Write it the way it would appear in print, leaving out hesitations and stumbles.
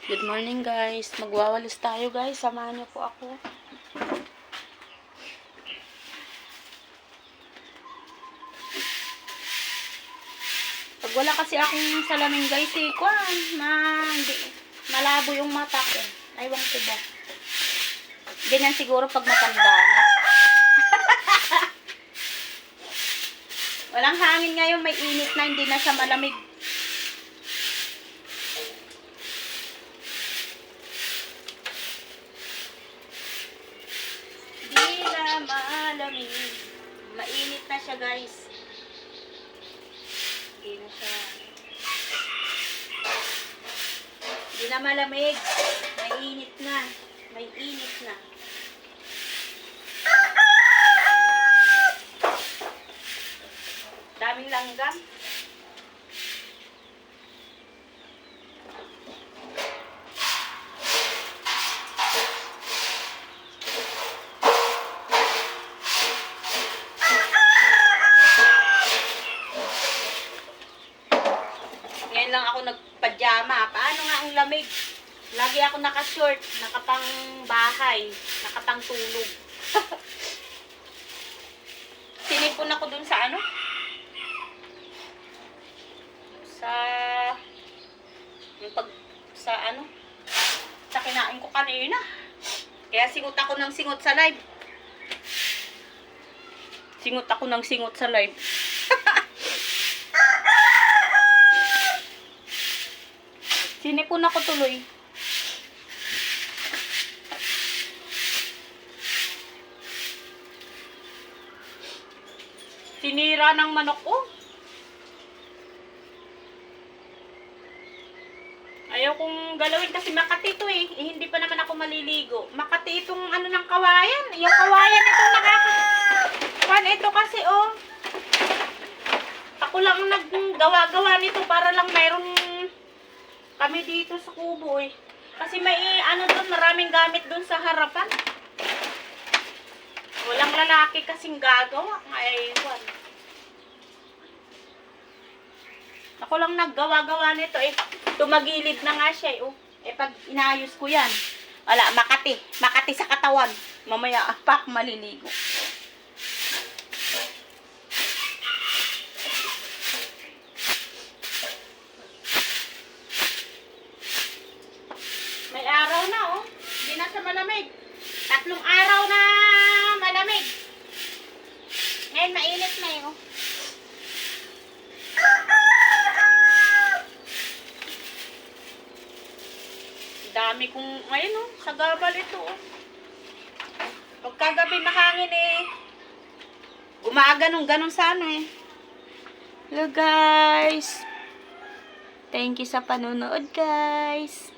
Good morning guys. Magwawalis tayo guys. Samahan niyo po ako. Pag wala kasi akong salamin guys eh, hindi, malabo yung mata ko. Aywan ko ba. Ganyan siguro pag matanda na. Walang hangin ngayon, may init na, hindi na siya malamig. Malamig. Mainit na siya, guys. Hindi na siya. Hindi na malamig. Mainit na. May init na. Daming langgam. Ngayon lang ako nagpajama. Paano nga ang lamig? Lagi ako naka-short, nakapang bahay, nakapang tulog. Sinipon ako dun sa ano? Sa kinain ko kanina. Kaya singot ako ng singot sa live. Singot ako ng singot sa live. Sinipon ako tuloy. Sinira ng manok ko. Ayaw kong galawin kasi Makati ito eh. Hindi pa naman ako maliligo. Makati itong ano ng kawayan. Yung kawayan itong nakakakuan ito kasi oh. Ako lang naggawa-gawa nito para lang mayroon kami dito sa kubo eh. Kasi may ano doon, maraming gamit doon sa harapan. Walang lalaki kasing gagawa. Aywan. Ako lang naggawa-gawa nito eh. Tumagilid na nga siya eh. Oh. Eh pag inayos ko yan, wala, Makati. Makati sa katawan. Mamaya pak maliligo. May araw na oh. Hindi na siya malamig. 3 araw na malamig. Ngayon mainit na eh oh. Dami kong, ayun oh, sa gabal ito oh. Pagkagabi mahangin eh. Gumaganon-ganon sa ano eh. Hello guys. Thank you sa panonood guys.